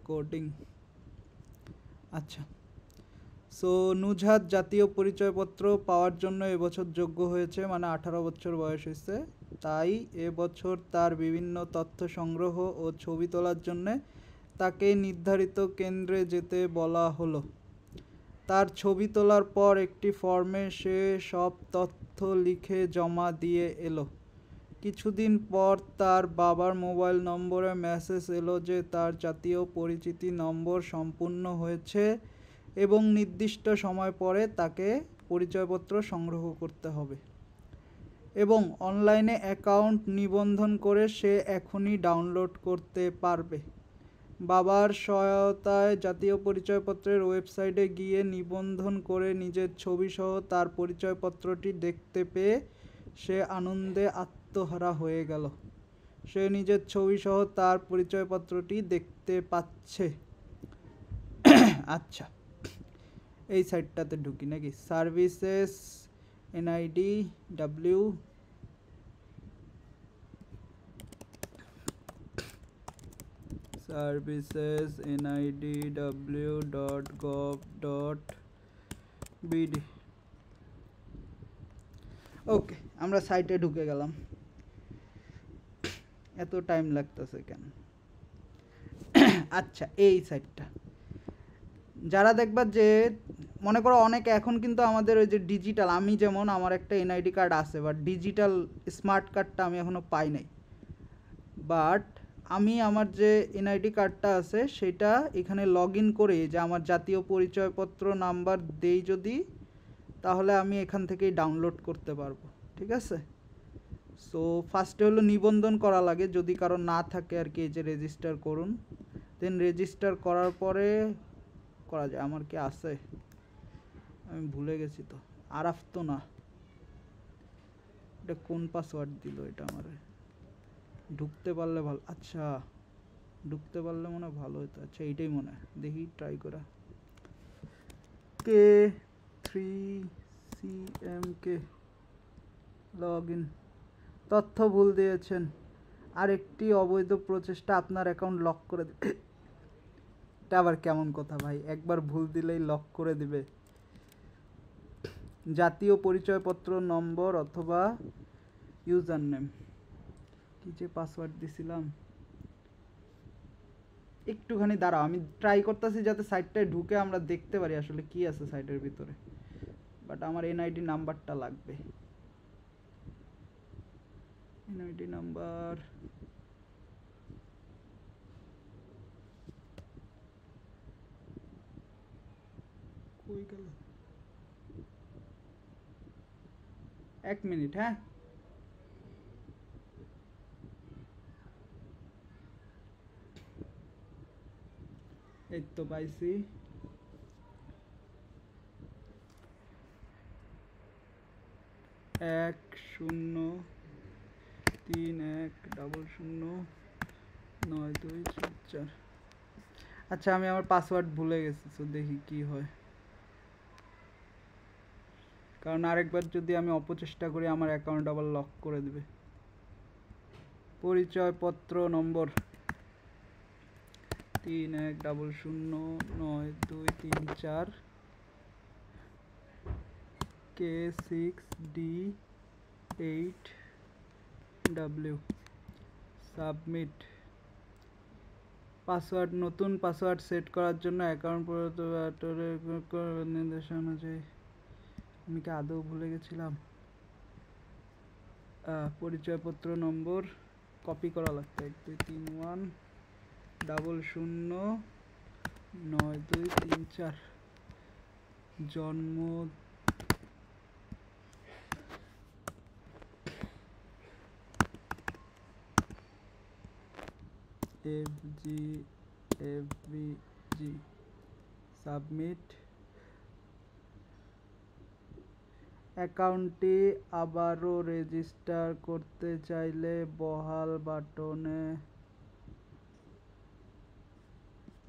Recording. আচ্ছা, so Nuzhat জাতীয় পরিচয়পত্র পাওয়ার জন্য এবছর যোগ্য হয়েছে, মানে 18 বছর বয়স হয়েছে। তাই এবছর তার বিভিন্ন তথ্য সংগ্রহ ও ছবি তোলার জন্য তাকে নির্ধারিত কেন্দ্রে যেতে বলা হলো। তার ছবি তোলার পর একটি ফর্মে সে সব তথ্য লিখে জমা দিয়ে এলো। কিছুদিন পর তার বাবার মোবাইল নম্বরে মেসেজ এলো যে তার জাতীয় পরিচিতি নম্বর সম্পূর্ণ হয়েছে এবং নির্দিষ্ট সময় পরে তাকে পরিচয়পত্র সংগ্রহ করতে হবে এবং অনলাইনে অ্যাকাউন্ট নিবন্ধন করে সে এখনই ডাউনলোড করতে পারবে। বাবার সহায়তায় জাতীয় পরিচয়পত্রের ওয়েবসাইটে গিয়ে নিবন্ধন করে নিজের ছবিসহ তার পরিচয়পত্রটি দেখতে পেয়ে সে আনন্দে আত্মহারা হয়ে গেল। সে নিজের ছবিসহ তার পরিচয়পত্রটি দেখতে পাচ্ছে। আচ্ছা, এই সাইটটাতে ঢুকি নাকি? Services NID W services.nidw.gov.bd। ওকে, আমরা সাইটে ঢুকে গেলাম। এত টাইম লাগতেছে কেন? আচ্ছা, এই সাইটটা যারা দেখবা যে মনে করো অনেকে এখন কিন্তু আমাদের ওই যে ডিজিটাল, আমি যেমন আমার একটা এনআইডি কার্ড আছে, বাট ডিজিটাল স্মার্ট কার্ডটা আমি এখনও পাই নাই। বাট আমি আমার যে এনআইডি কার্ডটা আছে সেটা এখানে লগ ইন করে যে আমার জাতীয় পরিচয়পত্র নাম্বার দেই যদি, তাহলে আমি এখান থেকেই ডাউনলোড করতে পারবো। ঠিক আছে? সো ফার্স্টে হলো নিবন্ধন করা লাগে, যদি কারো না থাকে আর কি, এই যে রেজিস্টার করুন। দেন রেজিস্টার করার পরে করা যায়। আমার কি আছে? আমি ভুলে গেছি তো। আরাফ তো না, এটা কোন পাসওয়ার্ড দিল এটা আমারে? ঢুকতে পারলে ভালো। আচ্ছা, ঢুকতে পারলে মনে ভালো হতো। আচ্ছা, এইটাই মনে হয়, দেখি ট্রাই করা। K3CMK log in. তথ্য ভুল দিয়েছেন, আরেকটি অবৈধ প্রচেষ্টা আপনার অ্যাকাউন্ট লক করে দেবে। এটা আবার কেমন কথা ভাই? একবার ভুল দিলেই লক করে দিবে? জাতীয় পরিচয়পত্র নম্বর অথবা ইউজার নেম, কি যে পাসওয়ার্ড দিছিলাম। একটুখানি দাঁড়াও, আমি ট্রাই করতেছি যাতে সাইটটায় ঢুকে আমরা দেখতে পারি আসলে কি আছে সাইটের ভিতরে। বাট আমার এনআইডি নাম্বারটা লাগবে। এনআইডি নাম্বার কই গেল? এক মিনিট, হ্যাঁ। এই তো পাইছি। 1031009244। আচ্ছা, আমি আমার পাসওয়ার্ড ভুলে গেছি, তো দেখি কি হয়। কারণ আরেকবার যদি আমি অপচেষ্টা করি আমার অ্যাকাউন্ট আবার লক করে দিবে। পরিচয়পত্র নম্বর 31009234 K6D8W। সাবমিট। পাসওয়ার্ড, নতুন পাসওয়ার্ড সেট করার জন্য অ্যাকাউন্ট নির্দেশনা অনুযায়ী। আমি কি আদৌ ভুলে গেছিলাম? পরিচয়পত্র নম্বর কপি করা লাগবে। 1231009234। জন্ম FGFBG। সাবমিট। অ্যাকাউন্টটি আবারও রেজিস্টার করতে চাইলে বহাল বাটনে।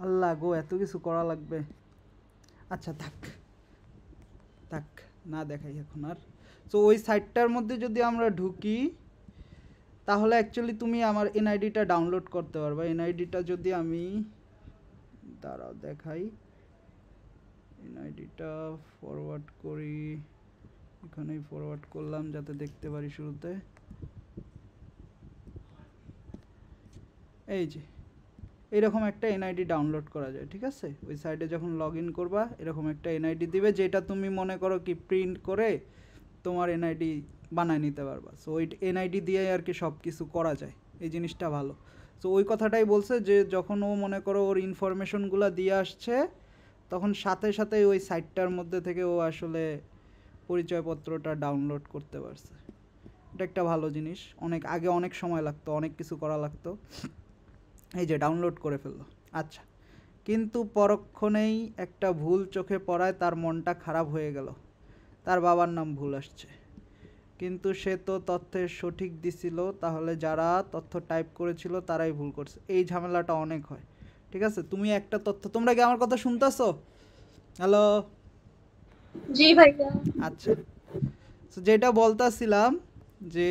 আল্লাহ গো, এত কিছু করা লাগবে। আচ্ছা, থাক থাক, না দেখাই এখন আর। তো ওই সাইটটার মধ্যে যদি আমরা ঢুকি তাহলে অ্যাকচুয়ালি তুমি আমার এনআইডিটা ডাউনলোড করতে পারবে। এনআইডিটা যদি আমি দাঁড়াও দেখাই, এনআইডিটা ফরওয়ার্ড করি, এখানেই ফরওয়ার্ড করলাম যাতে দেখতে পারি শুরুতে। এই যে এরকম একটা এনআইডি ডাউনলোড করা যায়, ঠিক আছে। ওই সাইটে যখন লগ ইন করবা এরকম একটা এনআইডি দিবে, যেটা তুমি মনে করো কি প্রিন্ট করে তোমার এনআইডি বানায় নিতে পারবা। সো ওই এনআইডি দিয়ে আর কি সব কিছু করা যায়, এই জিনিসটা ভালো। সো ওই কথাটাই বলছে যে যখন ও মনে করো ওর ইনফরমেশনগুলো দিয়ে আসছে, তখন সাথে সাথে ওই সাইটটার মধ্যে থেকে ও আসলে পরিচয়পত্রটা ডাউনলোড করতে পারছে। এটা একটা ভালো জিনিস, অনেক আগে অনেক সময় লাগতো, অনেক কিছু করা লাগতো, এই যে ডাউনলোড করে ফেললো। আচ্ছা, কিন্তু পরক্ষণেই একটা ভুল চোখে পড়ায় তার মনটা খারাপ হয়ে গেল। তার বাবার নাম ভুল আসছে, কিন্তু সে তো তথ্যের সঠিক দিছিল, তাহলে যারা তথ্য টাইপ করেছিল তারাই ভুল করছে। এই ঝামেলাটা অনেক হয়, ঠিক আছে। তুমি একটা তথ্য, তোমরা কি আমার কথা শুনতেছো? হ্যালো, জি ভাইয়া। আচ্ছা, যেটা বলতাছিলাম যে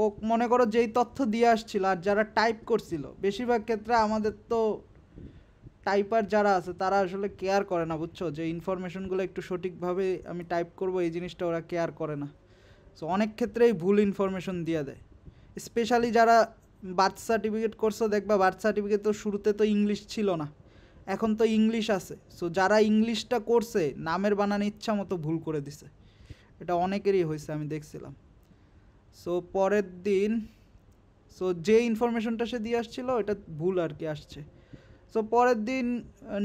ও মনে করো যেই তথ্য দিয়ে আসছিল আর যারা টাইপ করছিল, বেশিরভাগ ক্ষেত্রে আমাদের তো টাইপার যারা আছে তারা আসলে কেয়ার করে না, বুঝছো, যে ইনফরমেশনগুলো একটু সঠিকভাবে আমি টাইপ করব এই জিনিসটা ওরা কেয়ার করে না। সো অনেক ক্ষেত্রেই ভুল ইনফরমেশন দিয়ে দেয়। স্পেশালি যারা বার্থ সার্টিফিকেট করছো, দেখবা বার্থ সার্টিফিকেট তো শুরুতে তো ইংলিশ ছিল না, এখন তো ইংলিশ আছে। সো যারা ইংলিশটা করছে নামের বানান ইচ্ছা মতো ভুল করে দিছে, এটা অনেকেরই হয়েছে, আমি দেখছিলাম। সো পরের দিন, সো যে ইনফরমেশনটা সে দিয়ে আসছিল এটা ভুল আর কি আসছে। সো পরের দিন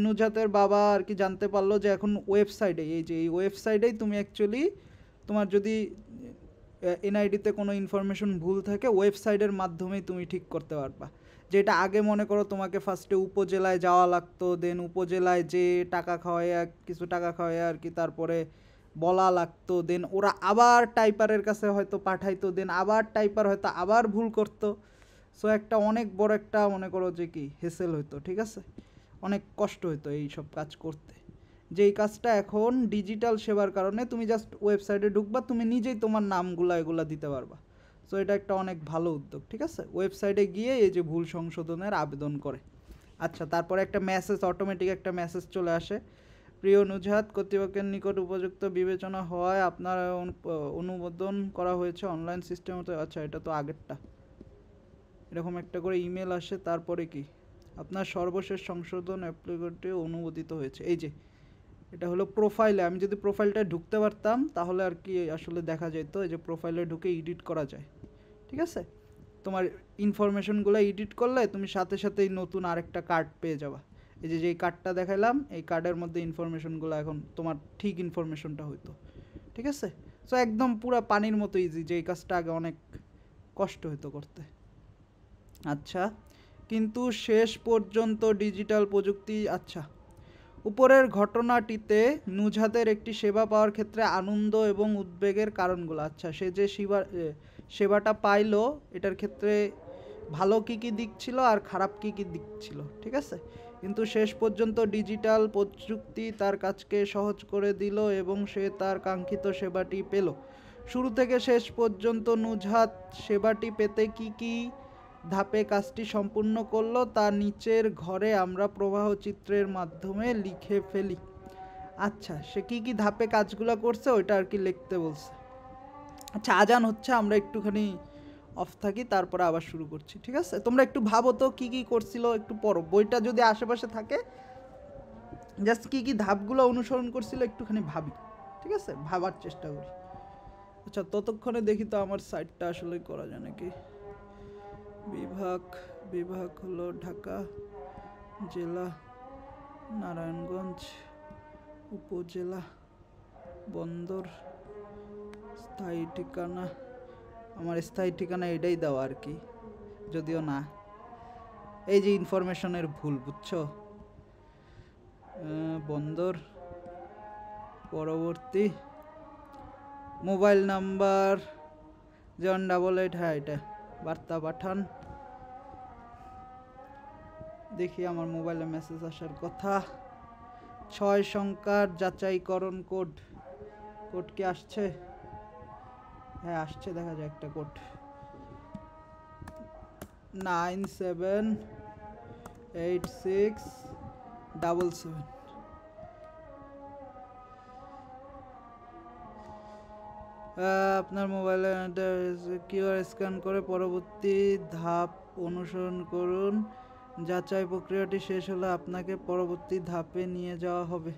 নুজাতের বাবা আর কি জানতে পারলো যে এখন ওয়েবসাইটে, এই যে এই ওয়েবসাইটেই তুমি অ্যাকচুয়ালি তোমার যদি এনআইডিতে কোনো ইনফরমেশন ভুল থাকে ওয়েবসাইটের মাধ্যমেই তুমি ঠিক করতে পারবা। যেটা আগে মনে করো তোমাকে ফার্স্টে উপজেলায় যাওয়া লাগতো, দেন উপজেলায় যে টাকা খাওয়ায় কিছু টাকা খাওয়ায় আর কি, তারপরে বলা লাগতো, দেন ওরা আবার টাইপারের কাছে হয়তো পাঠাইতো, দেন আবার টাইপার হয়তো আবার ভুল করতো। সো একটা অনেক বড় একটা মনে করো যে কি হেসেল হইতো, ঠিক আছে, অনেক কষ্ট হইতো এই সব কাজ করতে। যেই কাজটা এখন ডিজিটাল সেবার কারণে তুমি জাস্ট ওয়েবসাইটে ঢুকবা, তুমি নিজেই তোমার নামগুলা এগুলা দিতে পারবা। সো এটা একটা অনেক ভালো উদ্যোগ, ঠিক আছে। ওয়েবসাইটে গিয়ে এই যে ভুল সংশোধনের আবেদন করে। আচ্ছা, তারপরে একটা মেসেজ, অটোমেটিক একটা মেসেজ চলে আসে, প্রিয় নুজহাত, কর্তৃপক্ষের নিকট উপযুক্ত বিবেচনা হওয়ায় আপনার অনুমোদন করা হয়েছে অনলাইন সিস্টেম। আচ্ছা, এটা তো আগেরটা, এরকম একটা করে ইমেল আসে, তারপরে কি আপনার সর্বশেষ সংশোধন অ্যাপ্লিকেশনটি অনুমোদিত হয়েছে। এই যে এটা হলো প্রোফাইলে, আমি যদি প্রোফাইলটা ঢুকতে পারতাম তাহলে আর কি আসলে দেখা যেত, এই যে প্রোফাইলে ঢুকে এডিট করা যায়, ঠিক আছে। তোমার ইনফরমেশনগুলো এডিট করলে তুমি সাথে সাথেই নতুন আরেকটা কার্ড পেয়ে যাবা। এই যে যেই কার্ডটা দেখাইলাম এই কার্ডের মধ্যে ইনফরমেশনগুলো এখন তোমার ঠিক ইনফরমেশনটা হইতো, ঠিক আছে। সো একদম পুরো পানির মতো ইজি, যে এই কাজটা আগে অনেক কষ্ট হতো করতে। আচ্ছা, কিন্তু শেষ পর্যন্ত ডিজিটাল প্রযুক্তি, আচ্ছা, উপরের ঘটনাটিতে নুজহাতের একটি সেবা পাওয়ার ক্ষেত্রে আনন্দ এবং উদ্বেগের কারণগুলো। আচ্ছা, সে যে সেবাটা পাইলো এটার ক্ষেত্রে ভালো কী কী দিক ছিল আর খারাপ কী কী দিক ছিল, ঠিক আছে। কিন্তু শেষ পর্যন্ত ডিজিটাল প্রযুক্তি তার কাজকে সহজ করে দিল এবং সে তার কাঙ্ক্ষিত সেবাটি পেল। শুরু থেকে শেষ পর্যন্ত নুজহাত সেবাটি পেতে কী কী ধাপে কাজটি সম্পূর্ণ করলো তা নিচের ঘরে আমরা প্রবাহ চিত্রের মাধ্যমে লিখে ফেলি। আচ্ছা, সে কী কী ধাপে কাজগুলো করছে ওইটা আর কি লিখতে বলছে। আচ্ছা, আজান হচ্ছে, আমরা একটুখানি অফ থাকি, তারপরে আবার শুরু করছি, ঠিক আছে। তোমরা একটু ভাবো তো কী কী করছিল, একটু পড়ো বইটা যদি আশেপাশে থাকে, জাস্ট কী কী ধাপগুলো অনুসরণ করছিল একটুখানি ভাবি, ঠিক আছে, ভাবার চেষ্টা করি। আচ্ছা, ততক্ষণে দেখি তো আমার সাইটটা আসলে করা যায় নাকি। বিভাগ, বিভাগ হলো ঢাকা, জেলা নারায়ণগঞ্জ, উপজেলা বন্দর, স্থায়ী ঠিকানা, আমার স্থায়ী ঠিকানা এটাই দেওয়া আর কি, যদিও না, এই যে ইনফরমেশনের ভুল, বুঝছো। বন্দর, পরবর্তী মোবাইল নাম্বার যেমন 88, হ্যাঁ এটা বার্তা পাঠান। দেখি আমার মোবাইলে মেসেজ আসার কথা। 6 সংখ্যার যাচাইকরণ কোড, কোড কি আসছে? হ্যাঁ আসছে, দেখা যায় একটা কোড 97, 8677। আপনার মোবাইলে কিউআর স্ক্যান করে পরবর্তী ধাপ অনুসরণ করুন। যাচাই প্রক্রিয়াটি শেষ হলে আপনাকে পরবর্তী ধাপে নিয়ে যাওয়া হবে।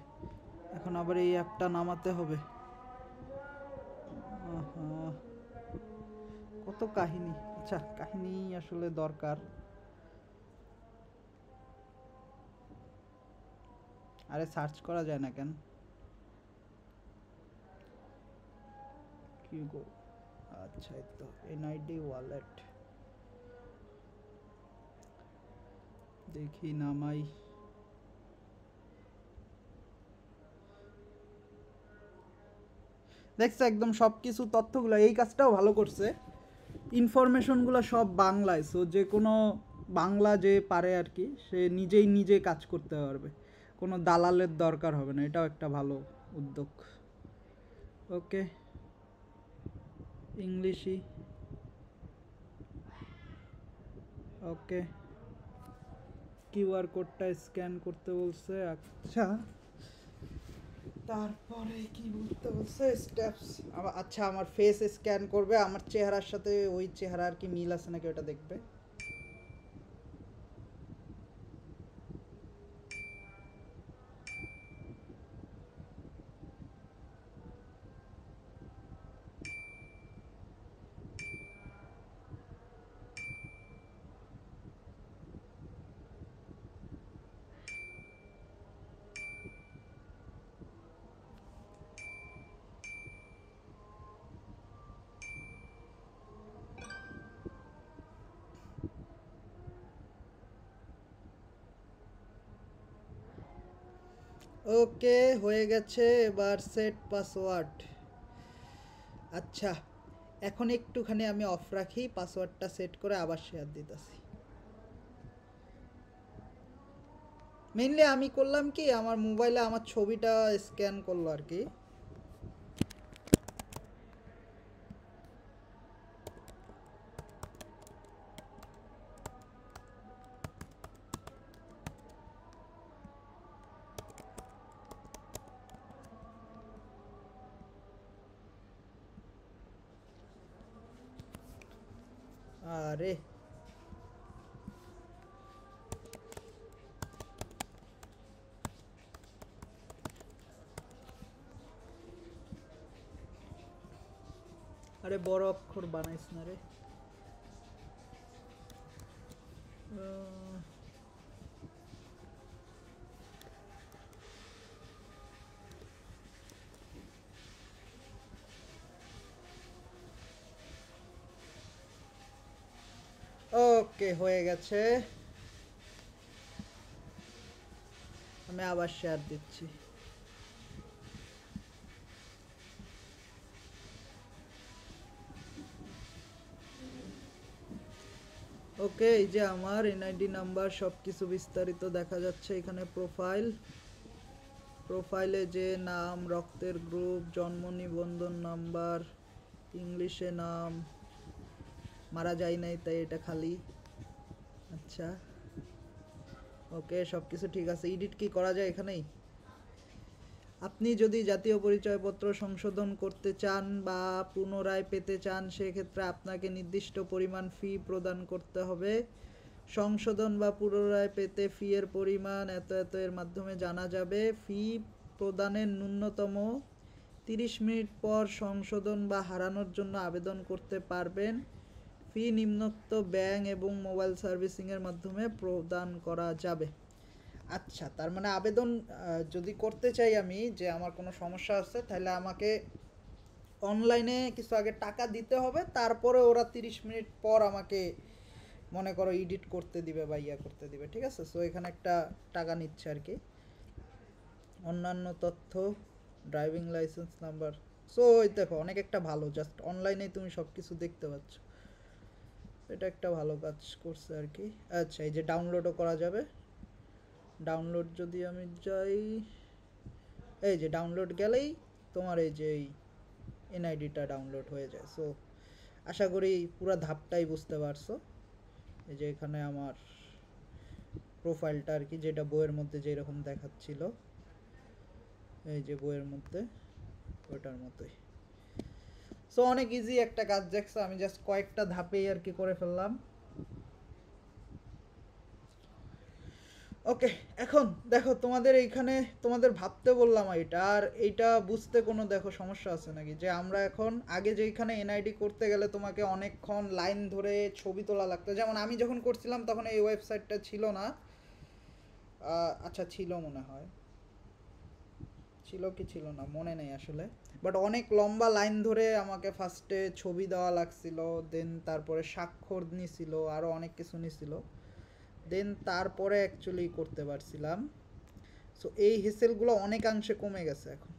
এখন আবার এই অ্যাপটা নামাতে হবে। আহা, কত কাহিনী। আচ্ছা, কাহিনী আসলে দরকার। আরে সার্চ করা যায় না কেন? কি গো, আচ্ছা এই তো এনআইডি ওয়ালেট। দেখি নামাই। দেখছো একদম সব কিছু তথ্যগুলো, এই কাজটাও ভালো করছে। ইনফরমেশনগুলো সব বাংলায়, সো যে কোনো বাংলা যে পারে আর কি সে নিজেই নিজে কাজ করতে পারবে, কোনো দালালের দরকার হবে না। এটাও একটা ভালো উদ্যোগ। ওকে, ইংলিশই। ওকে, কিউআর কোডটা স্ক্যান করতে বলছে। আচ্ছা, তারপরে কি বলতে বলছে? স্টেপস। আচ্ছা, আমার ফেস স্ক্যান করবে, আমার চেহারার সাথে ওই চেহারা আর কি মিল আছে নাকি ওটা দেখবে। ওকে, হয়ে গেছে। এবার সেট পাসওয়ার্ড। আচ্ছা, এখন একটুখানি আমি অফ রাখি, পাসওয়ার্ডটা সেট করে আবার শেয়ার দিতেছি। মেইনলি আমি করলাম কি, আমার মোবাইলে আমার ছবিটা স্ক্যান করলো আর কি। আরে আরে বড় অক্ষর বানাইস না রে। ওকে, হয়ে গেছে। আমি আবার শেয়ার দিচ্ছি। ওকে, এই যে আমার এনআইডি নাম্বার সব কিছু বিস্তারিত দেখা যাচ্ছে এখানে। প্রোফাইলে যে নাম, রক্তের গ্রুপ, জন্ম নিবন্ধন নাম্বার, ইংলিশে নাম, মারা যায় নাই তাই এটা খালি। আচ্ছা, ওকে, সব কিছু ঠিক আছে। এডিট কি করা যায় এখানেই? আপনি যদি জাতীয় পরিচয়পত্র সংশোধন করতে চান বা পুনরায় পেতে চান, সেক্ষেত্রে আপনাকে নির্দিষ্ট পরিমাণ ফি প্রদান করতে হবে। সংশোধন বা পুনরায় পেতে ফি এর পরিমাণ এত এত এর মাধ্যমে জানা যাবে। ফি প্রদানের ন্যূনতম 30 মিনিট পর সংশোধন বা হারানোর জন্য আবেদন করতে পারবেন। ফি নিম্নোক্ত ব্যাংক এবং মোবাইল সার্ভিসিংয়ের মাধ্যমে প্রদান করা যাবে। আচ্ছা, তার মানে আবেদন যদি করতে চাই আমি, যে আমার কোনো সমস্যা আছে, তাহলে আমাকে অনলাইনে কিছু আগে টাকা দিতে হবে, তারপরে ওরা 30 মিনিট পর আমাকে মনে করো এডিট করতে দিবে বা ইয়া করতে দিবে। ঠিক আছে, সো এখানে একটা টাকা নিচ্ছে আর কি। অন্যান্য তথ্য, ড্রাইভিং লাইসেন্স নাম্বার। সো ওই দেখো, অনেক একটা ভালো, জাস্ট অনলাইনে তুমি সব কিছু দেখতে পাচ্ছ। এটা একটা ভালো কাজ করছে আর কি। আচ্ছা, এই যে ডাউনলোডও করা যাবে। ডাউনলোড যদি আমি যাই, এই যে ডাউনলোড গেলেই তোমার এই যে এনআইডিটা ডাউনলোড হয়ে যায়। সো আশা করি পুরো ধাপটাই বুঝতে পারছো। এই যে এখানে আমার প্রোফাইলটা আর কি, যেটা বইয়ের মধ্যে যেরকম দেখাচ্ছিল, এই যে বইয়ের মধ্যে ওটার মতোই। সো অনেক ইজি একটা কাজ দেখছো, আমি জাস্ট কয়েকটা ধাপেই আর কি করে ফেললাম। ওকে, এখন দেখো তোমাদের এইখানে তোমাদের ভাবতে বললাম এটা, আর এইটা বুঝতে কোনো দেখো সমস্যা আছে নাকি, যে আমরা এখন আগে যেখানে এনআইডি করতে গেলে তোমাকে অনেকক্ষণ লাইন ধরে ছবি তোলা লাগতো, যেমন আমি যখন করছিলাম তখন এই ওয়েবসাইটটা ছিল না, আচ্ছা ছিল মনে হয়, ছিল কি ছিল না মনে নেই আসলে, বাট অনেক লম্বা লাইন ধরে আমাকে ফার্স্টে ছবি দেওয়া লাগছিল, দেন তারপরে স্বাক্ষর নিছিল, আরও অনেক কিছু নিছিল, দেন তারপরে অ্যাকচুয়ালি করতে পারছিলাম। সো এই হেসেলগুলো অনেকাংশে কমে গেছে এখন।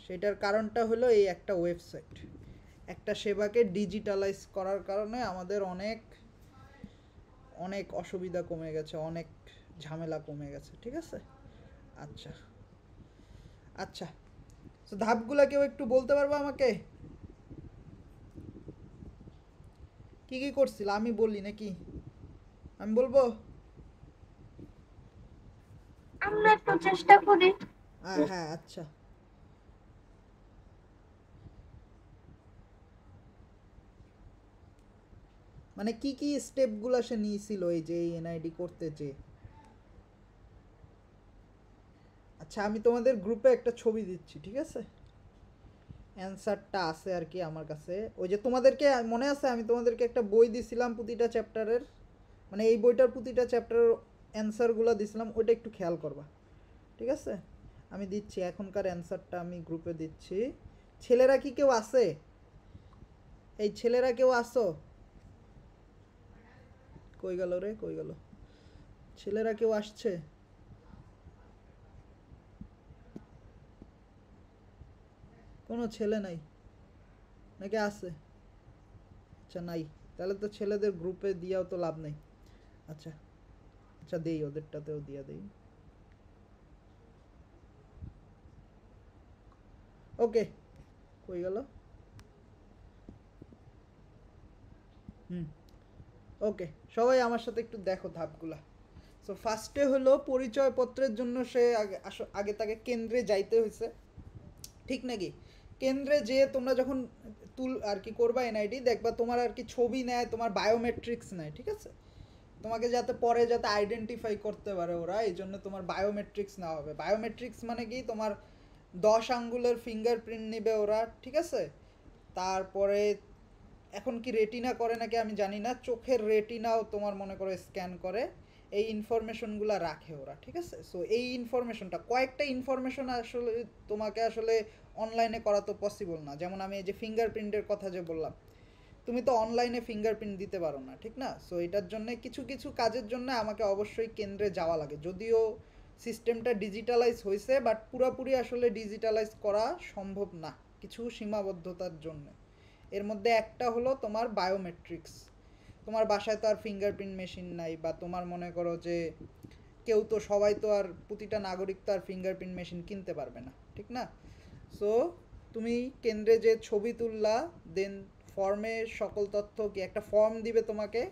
সেটার কারণটা হলো এই একটা ওয়েবসাইট, একটা সেবাকে ডিজিটালাইজ করার কারণে আমাদের অনেক অনেক অসুবিধা কমে গেছে, অনেক ঝামেলা কমে গেছে, ঠিক আছে। আচ্ছা আচ্ছা, তো ধাপগুলা কেউ একটু বলতে পারবো আমাকে, কি কি করছিল? আমি বলি নাকি, আমি বলবো? আমরা একটু চেষ্টা করি। হ্যাঁ আচ্ছা, মানে কি কি স্টেপগুলো সে নিয়েছিল এই যে এই এনআইডি করতে যে। আচ্ছা আমি তোমাদের গ্রুপে একটা ছবি দিচ্ছি, ঠিক আছে, অ্যান্সারটা আছে আর কি আমার কাছে। ওই যে তোমাদেরকে মনে আছে আমি তোমাদেরকে একটা বই দিছিলাম প্রতিটা চ্যাপ্টারের, মানে এই বইটার প্রতিটা চ্যাপ্টারের অ্যান্সারগুলো দিছিলাম, ওইটা একটু খেয়াল করবা, ঠিক আছে। আমি দিচ্ছি এখনকার অ্যান্সারটা, আমি গ্রুপে দিচ্ছি। ছেলেরা কি কেউ আছে? এই ছেলেরা কেউ আসো? কই গেল রে, কই গেল? ছেলেরা কেউ আসছে? কোনো ছেলে নাই নাকি আছে? আচ্ছা নাই, তাহলে তো ছেলেদের গ্রুপে দিয়াও তো লাভ নেই। আচ্ছা আচ্ছা, দেই ওদেরটাতেও দিয়া দেই। ওকে, কই গেল? হুম, ওকে, সবাই আমার সাথে একটু দেখো ধাপগুলা। সো ফার্স্টে হলো পরিচয়পত্রের জন্য সে আগে তাকে কেন্দ্রে যাইতে হয়েছে, ঠিক নাকি? কেন্দ্রে যেয়ে তোমরা যখন আর কি করবা এনআইডি, দেখবা তোমার আর কি ছবি নেয়, তোমার বায়োমেট্রিক্স নেয়, ঠিক আছে। তোমাকে যাতে পরে যাতে আইডেন্টিফাই করতে পারে ওরা, এই জন্য তোমার বায়োমেট্রিক্স নেওয়া হবে। বায়োমেট্রিক্স মানে কি, তোমার 10 আঙ্গুলের ফিঙ্গারপ্রিন্ট নেবে ওরা, ঠিক আছে। তারপরে এখন কি রেটিনা করে নাকি আমি জানি না, চোখের রেটিনাও তোমার মনে করে স্ক্যান করে, এই ইনফরমেশনগুলো রাখে ওরা, ঠিক আছে। সো এই ইনফরমেশনটা, কয়েকটা ইনফরমেশন আসলে তোমাকে আসলে অনলাইনে করা তো পসিবল না, যেমন আমি এই যে ফিঙ্গারপ্রিন্টের কথা যে বললাম, তুমি তো অনলাইনে ফিঙ্গারপ্রিন্ট দিতে পারো না, ঠিক না। সো এটার জন্য কিছু কিছু কাজের জন্য আমাকে অবশ্যই কেন্দ্রে যাওয়া লাগে, যদিও সিস্টেমটা ডিজিটালাইজ হয়েছে, বাট পুরোপুরি আসলে ডিজিটালাইজ করা সম্ভব না কিছু সীমাবদ্ধতার জন্য। এর মধ্যে একটা হলো তোমার বায়োমেট্রিক্স। তোমার বাসায় তো আর ফিঙ্গারপ্রিন্ট মেশিন নাই, বা তোমার মনে করো যে কেউ তো, সবাই তো আর, প্রতিটা নাগরিক তো আর ফিঙ্গারপ্রিন্ট মেশিন কিনতে পারবে না, ঠিক না। সো তুমি কেন্দ্রে যে ছবি তুললা, দেন ফর্মে সকল তথ্য, কি একটা ফর্ম দিবে তোমাকে,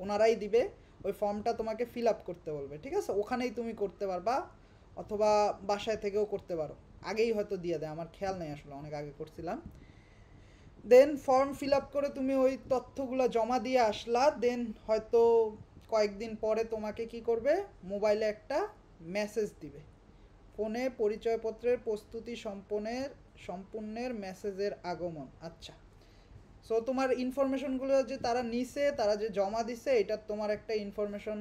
ওনারাই দিবে, ওই ফর্মটা তোমাকে ফিল আপ করতে বলবে, ঠিক আছে। ওখানেই তুমি করতে পারবা, অথবা বাসায় থেকেও করতে পারো, আগেই হয়তো দিয়ে দেয়, আমার খেয়াল নেই আসলে, অনেক আগে করছিলাম। দেন ফর্ম ফিল আপ করে তুমি ওই তথ্যগুলো জমা দিয়ে আসলা, দেন হয়তো কয়েকদিন পরে তোমাকে কি করবে, মোবাইলে একটা মেসেজ দিবে, ফোনে পরিচয়পত্রের প্রস্তুতি সম্পূর্ণের মেসেজের আগমন। আচ্ছা, সো তোমার ইনফরমেশনগুলো যে তারা নিছে, তারা যে জমা দিছে, এটা তোমার একটা ইনফরমেশন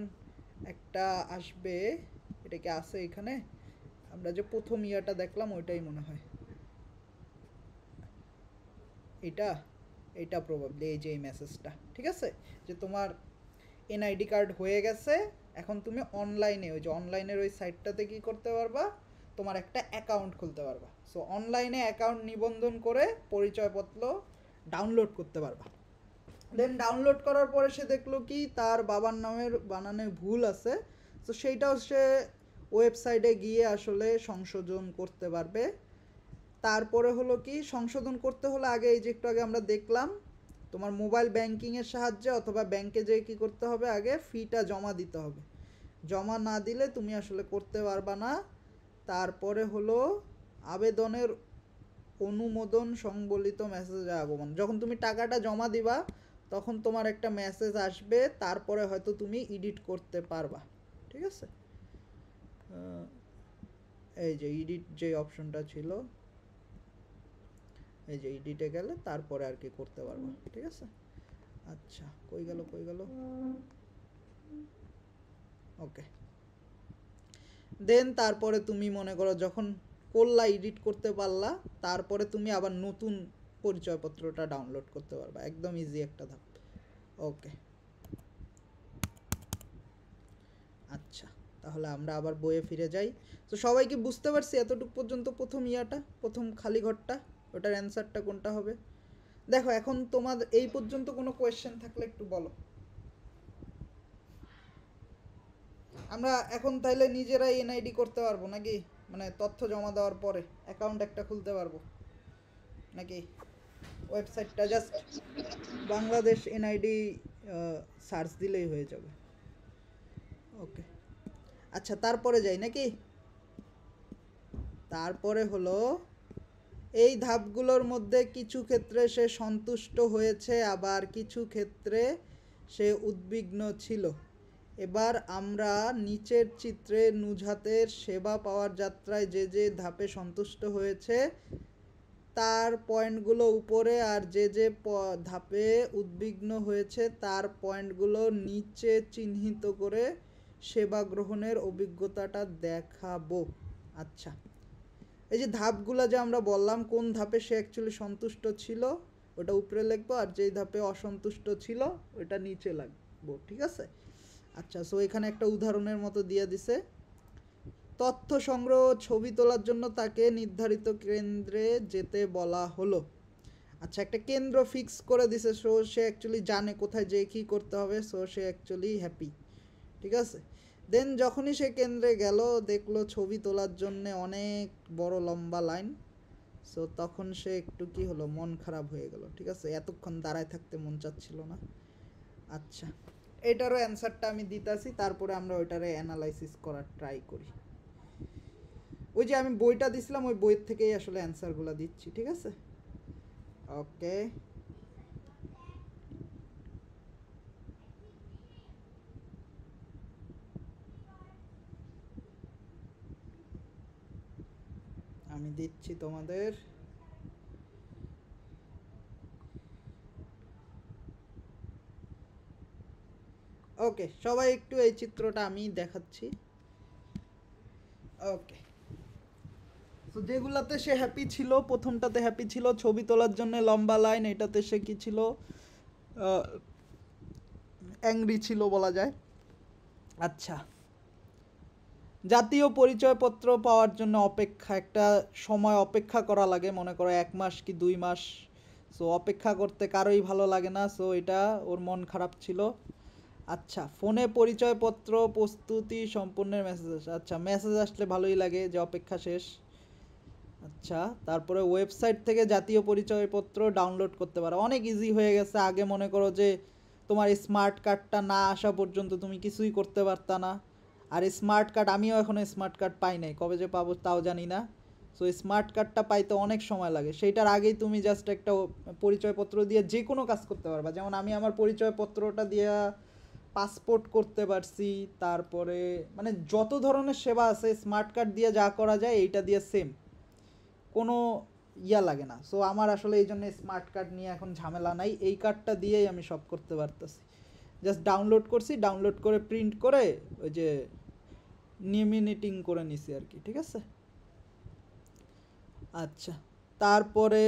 একটা আসবে। এটা কি আছে এখানে? আমরা যে প্রথম ইয়াটা দেখলাম ওইটাই মনে হয়, এটা এটা প্রবাবলি এই যে এই মেসেজটা, ঠিক আছে, যে তোমার এনআইডি কার্ড হয়ে গেছে, এখন তুমি অনলাইনে, ওই যে অনলাইনের ওই সাইটটাতে কি করতে পারবা, তোমার একটা অ্যাকাউন্ট খুলতে পারবা। সো অনলাইনে অ্যাকাউন্ট নিবন্ধন করে পরিচয়পত্র ডাউনলোড করতে পারবা। দেন ডাউনলোড করার পরে সে দেখলো কি তার বাবার নামের বানানে ভুল আছে, তো সেইটাও সে ওয়েবসাইটে গিয়ে আসলে সংশোধন করতে পারবে। তারপরে হলো কি, সংশোধন করতে হলে আগে এই যে একটু আগে আমরা দেখলাম, তোমার মোবাইল ব্যাংকিংয়ের সাহায্যে অথবা ব্যাংকে যেয়ে কী করতে হবে, আগে ফিটা জমা দিতে হবে। জমা না দিলে তুমি আসলে করতে পারবা না। তারপরে হলো আবেদনের অনুমোদন সংবলিত মেসেজের আগমন, যখন তুমি টাকাটা জমা দিবা তখন তোমার একটা মেসেজ আসবে, তারপরে হয়তো তুমি এডিট করতে পারবা। ঠিক আছে, এই যে এডিট যে অপশনটা ছিল, এই যে এডিটে গেলে তারপরে আর কি করতে পারবা। ঠিক আছে, আচ্ছা কই গেল ওকে। দেন তারপরে তুমি মনে করো যখন করলা, এডিট করতে পারলা, তারপরে তুমি আবার নতুন পরিচয়পত্রটা ডাউনলোড করতে পারবা। একদম ইজি একটা ধাপ। ওকে, আচ্ছা তাহলে আমরা আবার বইয়ে ফিরে যাই। তো সবাই কি বুঝতে পারছি এতটুকু পর্যন্ত? প্রথম প্রথম খালি ঘরটা, ওটার অ্যান্সারটা কোনটা হবে? দেখো এখন তোমাদের এই পর্যন্ত কোনো কোয়েশ্চেন থাকলে একটু বলো। আমরা এখন তাইলে নিজেরাই এনআইডি করতে পারবো নাকি? মানে তথ্য জমা দেওয়ার পরে অ্যাকাউন্ট একটা খুলতে পারবো নাকি? ওয়েবসাইটটা জাস্ট বাংলাদেশ এনআইডি সার্চ দিলেই হয়ে যাবে। ওকে, আচ্ছা তারপরে যাই নাকি? তারপরে হলো এই ধাপগুলোর মধ্যে কিছু ক্ষেত্রে সে সন্তুষ্ট হয়েছে, আবার কিছু ক্ষেত্রে সে উদ্বিগ্ন ছিল। এবার আমরা নিচের চিত্রে নুজহাতের সেবা পাওয়ার যাত্রায় যে যে ধাপে সন্তুষ্ট হয়েছে তার পয়েন্টগুলো উপরে, আর যে যে ধাপে উদ্বিগ্ন হয়েছে তার পয়েন্টগুলো নিচে চিহ্নিত করে সেবা গ্রহণের অভিজ্ঞতাটা দেখাবো। আচ্ছা, এই যে ধাপগুলো যে আমরা বললাম কোন ধাপে সে অ্যাকচুয়ালি সন্তুষ্ট ছিল ওটা উপরে লিখবো, আর যেই ধাপে অসন্তুষ্ট ছিল ওটা নিচে লাগবো। ঠিক আছে, আচ্ছা সো এখানে একটা উদাহরণের মতো দিয়ে দিছে। তথ্য সংগ্রহ ছবি তোলার জন্য তাকে নির্ধারিত কেন্দ্রে যেতে বলা হলো। আচ্ছা, একটা কেন্দ্র ফিক্স করে দিছে, সো সে অ্যাকচুয়ালি জানে কোথায় যেয়ে কী করতে হবে, সো সে অ্যাকচুয়ালি হ্যাপি। ঠিক আছে, দেন যখনই সে কেন্দ্রে গেল দেখলো ছবি তোলার জন্য অনেক বড় লম্বা লাইন, সো তখন সে একটু কি হলো, মন খারাপ হয়ে গেল। ঠিক আছে, এতক্ষণ দাঁড়ায় থাকতে মন চাচ্ছিল না। আচ্ছা, এটারও অ্যান্সারটা আমি দিতাছি, তারপরে আমরা ওইটারে অ্যানালাইসিস করার ট্রাই করি। ওই যে আমি বইটা দিছিলাম ওই বইয়ের থেকেই আসলে অ্যান্সারগুলো দিচ্ছি। ঠিক আছে, ওকে। আমি দিচ্ছি তোমাদের। ওকে, সবাই একটু এই চিত্রটা আমি দেখাচ্ছি। ওকে, তো যেগুলাতে সে হ্যাপি ছিল, প্রথমটাতে হ্যাপি ছিল ছবি তোলার জন্য লম্বা লাইন, এটাতে সে কি ছিল, অ্যাংরি ছিল বলা যায়। আচ্ছা, জাতীয় পরিচয়পত্র পাওয়ার জন্য অপেক্ষা, একটা সময় অপেক্ষা করা লাগে, মনে করো 1 মাস কি 2 মাস। সো অপেক্ষা করতে কারোই ভালো লাগে না, সো এটা ওর মন খারাপ ছিল। আচ্ছা, ফোনে পরিচয়পত্র প্রস্তুতি সম্পূর্ণের মেসেজ আসে। আচ্ছা, মেসেজ আসলে ভালোই লাগে যে অপেক্ষা শেষ। আচ্ছা, তারপরে ওয়েবসাইট থেকে জাতীয় পরিচয়পত্র ডাউনলোড করতে পারো, অনেক ইজি হয়ে গেছে। আগে মনে করো যে তোমার স্মার্ট কার্ডটা না আসা পর্যন্ত তুমি কিছুই করতে পারতা না। আর স্মার্ট কার্ড, আমিও এখনও স্মার্ট কার্ড পাই নাই, কবে যে পাবো তাও জানি না। সো স্মার্ট কার্ডটা পাইতে অনেক সময় লাগে, সেইটার আগেই তুমি জাস্ট একটা পরিচয়পত্র দিয়ে যে কোনো কাজ করতে পারবা। যেমন আমি আমার পরিচয়পত্রটা দিয়ে পাসপোর্ট করতে পারছি, তারপরে মানে যত ধরনের সেবা আছে স্মার্ট কার্ড দিয়ে যা করা যায় এইটা দিয়ে সেম, কোনো লাগে না। সো আমার আসলে এই জন্য স্মার্ট কার্ড নিয়ে এখন ঝামেলা নাই, এই কার্ডটা দিয়েই আমি সব করতে পারতেছি। জাস্ট ডাউনলোড করছি, ডাউনলোড করে প্রিন্ট করে ওই যে নিমিনেটিং করে নিছি আর কি। ঠিক আছে, আচ্ছা তারপরে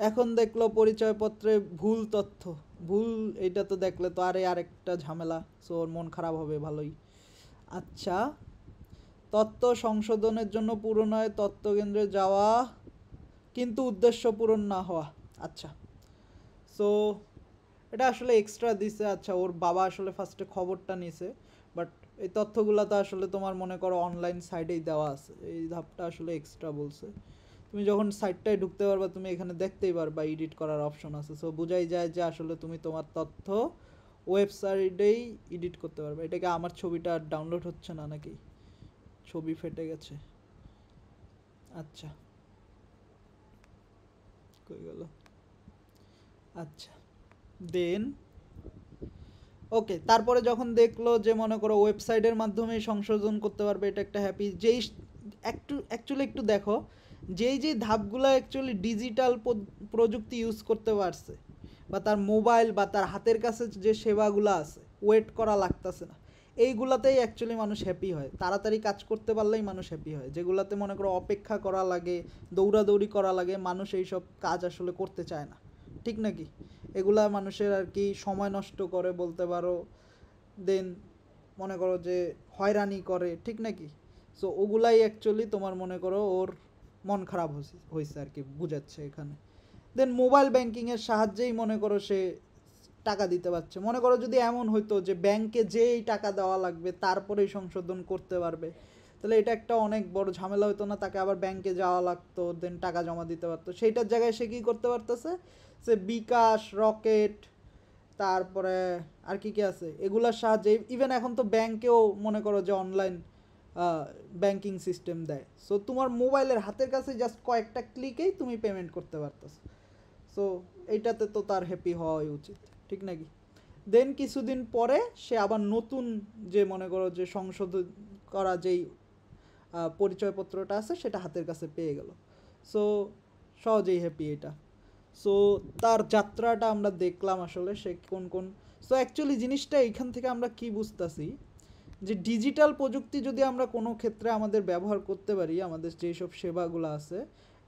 এখন দেখলো পরিচয়পত্রে ভুল তথ্য, ভুল, এইটা তো দেখলে তো আরেকটা ঝামেলা, সো ওর মন খারাপ হবে ভালোই। আচ্ছা, তথ্য সংশোধনের জন্য পুরোনয় তথ্য কেন্দ্রে যাওয়া কিন্তু উদ্দেশ্য পূরণ না হওয়া। আচ্ছা, সো এটা আসলে এক্সট্রা দিছে। আচ্ছা, ওর বাবা আসলে ফার্স্টে খবরটা নিছে, বাট এই তথ্যগুলো তো আসলে তোমার মনে করো অনলাইন সাইটেই দেওয়া আছে, এই ধাপটা আসলে এক্সট্রা বলছে। তুমি যখন সাইটটায় ঢুকতে পারবা তুমি এখানে দেখতেই পারবা এডিট করার অপশন আছে, সো বোঝাই যায় যে আসলে তুমি তোমার তথ্য ওয়েবসাইটেই এডিট করতে পারবে। এটাকে আমার ছবিটা ডাউনলোড হচ্ছে না নাকি, ছবি ফেটে গেছে। আচ্ছা কই গেল? আচ্ছা দেন ওকে, তারপরে যখন দেখলো যে মনে করো ওয়েবসাইটের মাধ্যমে সংশোধন করতে পারবে, এটা একটা হ্যাপি। যেই অ্যাকচুয়ালি একটু দেখো, যেই ধাপগুলো অ্যাকচুয়ালি ডিজিটাল প্রযুক্তি ইউজ করতে পারছে, বা তার মোবাইল বা তার হাতের কাছে যে সেবাগুলো আছে, ওয়েট করা লাগতেছে না, এইগুলাতেই অ্যাকচুয়ালি মানুষ হ্যাপি হয়। তাড়াতাড়ি কাজ করতে পারলেই মানুষ হ্যাপি হয়। যেগুলাতে মনে করো অপেক্ষা করা লাগে, দৌড়াদৌড়ি করা লাগে, মানুষ এইসব কাজ আসলে করতে চায় না, ঠিক নাকি? এগুলা মানুষের আর কি সময় নষ্ট করে বলতে পারো, দেন মনে করো যে হয়রানি করে, ঠিক নাকি? সো ওগুলাই অ্যাকচুয়ালি তোমার মনে করো ওর মন খারাপ হয়েছে আর কি, বুঝাচ্ছে এখানে। দেন মোবাইল ব্যাংকিংয়ের সাহায্যেই মনে করো সে টাকা দিতে পারছে। মনে করো যদি এমন হইতো যে ব্যাংকে যেই টাকা দেওয়া লাগবে তারপরেই সংশোধন করতে পারবে, তাহলে এটা একটা অনেক বড় ঝামেলা হতো না? তাকে আবার ব্যাংকে যাওয়া লাগতো, দেন টাকা জমা দিতে পারতো। সেইটার জায়গায় সে কী করতে পারতেছে, সে বিকাশ, রকেট, তারপরে আর কি কি আছে এগুলোর সাহায্যে, ইভেন এখন তো ব্যাংকেও মনে করো যে অনলাইন ব্যাংকিং সিস্টেম দেয়। সো তোমার মোবাইলের হাতের কাছে জাস্ট কয়েকটা ক্লিকেই তুমি পেমেন্ট করতে পারতেছো। সো এইটাতে তো তার হ্যাপি হওয়াই উচিত, ঠিক নাকি? দেন কিছুদিন পরে সে আবার নতুন যে মনে করো যে সংশোধন করা যেই পরিচয়পত্রটা আছে সেটা হাতের কাছে পেয়ে গেল। সো সহজেই হ্যাপি এটা। সো তার যাত্রাটা আমরা দেখলাম আসলে সে কোন কোন। সো অ্যাকচুয়ালি জিনিসটা এইখান থেকে আমরা কি বুঝতেছি, যে ডিজিটাল প্রযুক্তি যদি আমরা কোনো ক্ষেত্রে আমাদের ব্যবহার করতে পারি, আমাদের যেসব সেবাগুলো আছে,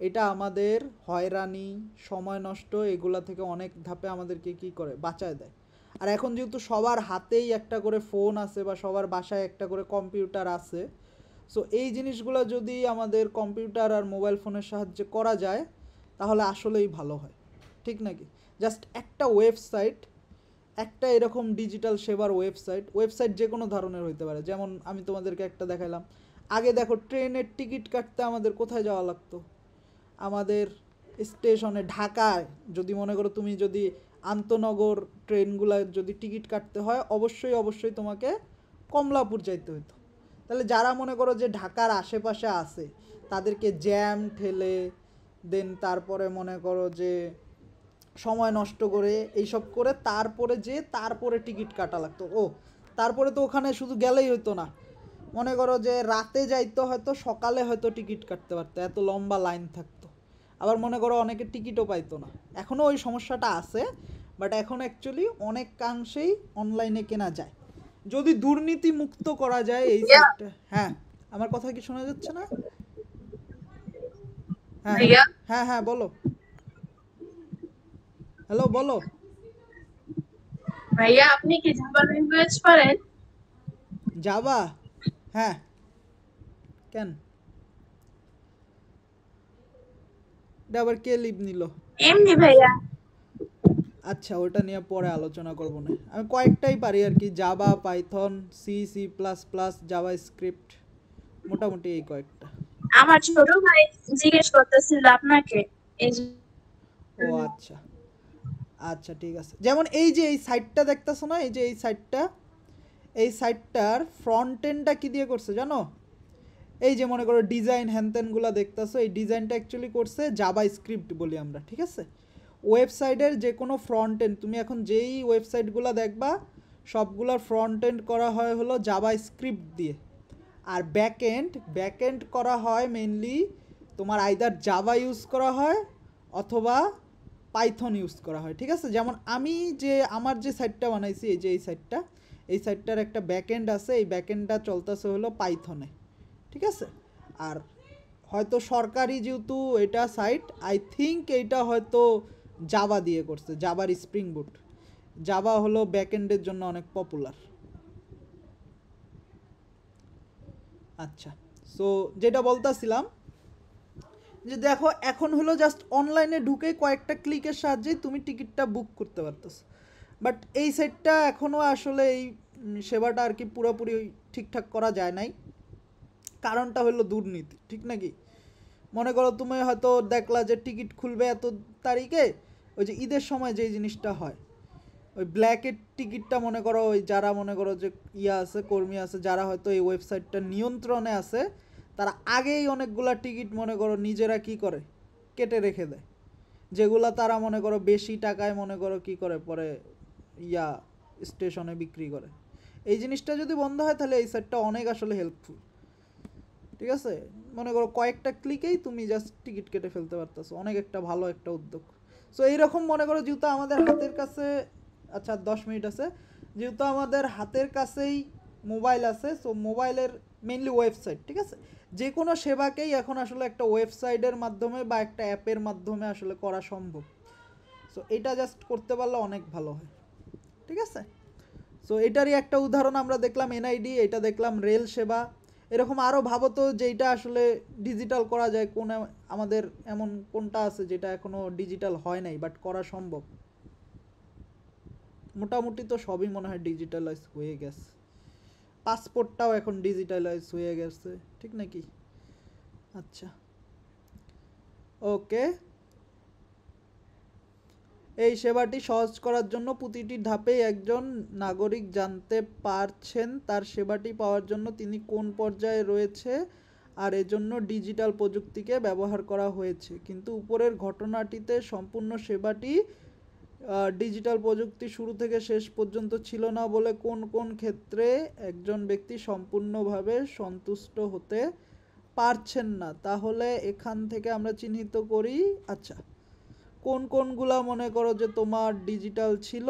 এটা আমাদের হয়রানি, সময় নষ্ট, এগুলা থেকে অনেক ধাপে আমাদেরকে কি করে বাঁচায় দেয়। আর এখন যেহেতু সবার হাতেই একটা করে ফোন আছে বা সবার বাসায় একটা করে কম্পিউটার আছে, সো এই জিনিসগুলো যদি আমাদের কম্পিউটার আর মোবাইল ফোনের সাহায্যে করা যায় তাহলে আসলেই ভালো হয়, ঠিক নাকি? জাস্ট একটা ওয়েবসাইট, একটা এরকম ডিজিটাল সেবার ওয়েবসাইট যে কোনো ধরনের হইতে পারে। যেমন আমি তোমাদেরকে একটা দেখাইলাম, আগে দেখো ট্রেনের টিকিট কাটতে আমাদের কোথায় যাওয়া লাগতো? আমাদের স্টেশনে, ঢাকায় যদি মনে করো তুমি যদি আন্তনগর ট্রেনগুলো যদি টিকিট কাটতে হয়, অবশ্যই তোমাকে কমলাপুর যাইতে হতো। তাহলে যারা মনে করো যে ঢাকার আশেপাশে আছে তাদেরকে জ্যাম ঠেলে, দেন তারপরে মনে করো যে সময় নষ্ট করে এইসব করে তারপরে টিকিট কাটা লাগতো। তারপরে তো ওখানে শুধু গেলেই হতো না, মনে করো যে রাতে যাইতো, হয়তো সকালে হয়তো টিকিট কাটতে পারতো, এত লম্বা লাইন থাকতো। আবার মনে করো অনেকে টিকিটও পাইতো না। এখনও ওই সমস্যাটা আছে, বাট এখন অ্যাকচুয়ালি অনেকাংশেই অনলাইনে কেনা যায় যদি দুর্নীতি মুক্ত করা যায় এই ভাইয়া সেক্টর। হ্যাঁ, আমার কথা কি শোনা যাচ্ছে না? হ্যাঁ হ্যাঁ ভাইয়া হ্যাঁ হ্যাঁ বলো, হ্যালো বলো। ভাইয়া আপনি কি জাভা ল্যাঙ্গুয়েজ পারেন? যাবা? হ্যাঁ, কেন? এটা আবার কে লিভ নিল? এমনি ভাইয়া। আচ্ছা, ওটা নিয়ে পরে আলোচনা করবো না। আমি কয়েকটাই পারি আর কি, Java, Python, C, C plus plus, JavaScript, মোটামুটি এই কয়েকটা। আমার ছোট ভাই জিজ্ঞেস করতেছিল আপনাকে এই ও জন্য। আচ্ছা আচ্ছা, ঠিক আছে। যেমন এই যে এই সাইটটা দেখতেছো না, এই যে এই সাইটটার ফ্রন্ট এন্ডটা কি দিয়ে করছে জানো? এই যে মনে করো ডিজাইন হ্যানত্যানগুলো দেখতেছো, এই ডিজাইনটা অ্যাকচুয়ালি করছে জাভা স্ক্রিপ্ট বলি আমরা, ঠিক আছে? ওয়েবসাইটের যে কোনো ফ্রন্ট এন্ড, তুমি এখন যেই ওয়েবসাইটগুলো দেখবা সবগুলোর ফ্রন্ট এন্ড করা হয় হলো জাভা স্ক্রিপ্ট দিয়ে। আর ব্যাক এন্ড করা হয় মেইনলি তোমার আইদার জাভা ইউজ করা হয় অথবা পাইথন ইউজ করা হয়, ঠিক আছে? যেমন আমি যে আমার যে সাইটটা বানাইছি, এই যে এই সাইটটার একটা ব্যাকএন্ড আছে, এই ব্যাকএন্ডটা চলতেছে হলো পাইথনে, ঠিক আছে? আর হয়তো সরকারি যেহেতু এটা সাইট, আই থিঙ্ক এইটা হয়তো জাভা দিয়ে করছে, জাভার স্প্রিং বুট। জাভা হলো ব্যাকএন্ডের জন্য অনেক পপুলার। আচ্ছা, সো যেটা বলতাছিলাম, যে দেখো এখন হলো জাস্ট অনলাইনে ঢুকে কয়েকটা ক্লিকের সাহায্যেই তুমি টিকিটটা বুক করতে পারতেছো। বাট এই সাইটটা এখনও আসলে এই সেবাটা আর কি পুরোপুরি ঠিকঠাক করা যায় নাই। কারণটা হলো দুর্নীতি, ঠিক নাকি? মনে করো তুমি হয়তো দেখলা যে টিকিট খুলবে এত তারিখে, ওই যে ঈদের সময় যেই জিনিসটা হয়, ওই ব্ল্যাকের টিকিটটা মনে করো ওই যারা মনে করো যে ইয়া আছে কর্মী আছে যারা হয়তো এই ওয়েবসাইটটা নিয়ন্ত্রণে আছে, তারা আগেই অনেকগুলা টিকিট মনে করো নিজেরা কি করে কেটে রেখে দেয়, যেগুলা তারা মনে করো বেশি টাকায় মনে করো কি করে পরে ইয়া স্টেশনে বিক্রি করে। এই জিনিসটা যদি বন্ধ হয় তাহলে এই সাইটটা অনেক আসলে হেল্পফুল। ঠিক আছে, মনে করো কয়েকটা ক্লিকেই তুমি জাস্ট টিকিট কেটে ফেলতে পারতেছো, অনেক একটা ভালো একটা উদ্যোগ। সো এইরকম মনে করো যেহেতু আমাদের হাতের কাছে, আচ্ছা 10 মিনিট আছে, যেহেতু আমাদের হাতের কাছেই মোবাইল আছে, সো মোবাইলের মেইনলি ওয়েবসাইট, ঠিক আছে, যে কোনো সেবাকেই এখন আসলে একটা ওয়েবসাইটের মাধ্যমে বা একটা অ্যাপের মাধ্যমে আসলে করা সম্ভব। সো এটা জাস্ট করতে পারলে অনেক ভালো হয়। ঠিক আছে, সো এটারই একটা উদাহরণ আমরা দেখলাম এনআইডি, এটা দেখলাম রেল সেবা। এরকম আরও ভাবো তো যেটা আসলে ডিজিটাল করা যায়, কোন আমাদের এমন কোনটা আছে যেটা এখনো ডিজিটাল হয় নাই বাট করা সম্ভব? মোটামুটি তো সবই মনে হয় ডিজিটালাইজ হয়ে গেছে, পাসপোর্টটাও এখন ডিজিটালাইজ হয়ে গেছে, ঠিক নাকি? আচ্ছা, ওকে। এই সেবাটি সহজ করার জন্য প্রতিটি ধাপেই একজন নাগরিক জানতে পারছেন তার সেবাটি পাওয়ার জন্য তিনি কোন পর্যায়ে রয়েছে, আর এজন্য ডিজিটাল প্রযুক্তিকে ব্যবহার করা হয়েছে। কিন্তু উপরের ঘটনাটিতে সম্পূর্ণ সেবাটি ডিজিটাল প্রযুক্তি শুরু থেকে শেষ পর্যন্ত ছিল না বলে কোন কোন ক্ষেত্রে একজন ব্যক্তি সম্পূর্ণভাবে সন্তুষ্ট হতে পারছেন না, তাহলে এখান থেকে আমরা চিহ্নিত করি। আচ্ছা, কোন কোনগুলা মনে করো যে তোমার ডিজিটাল ছিল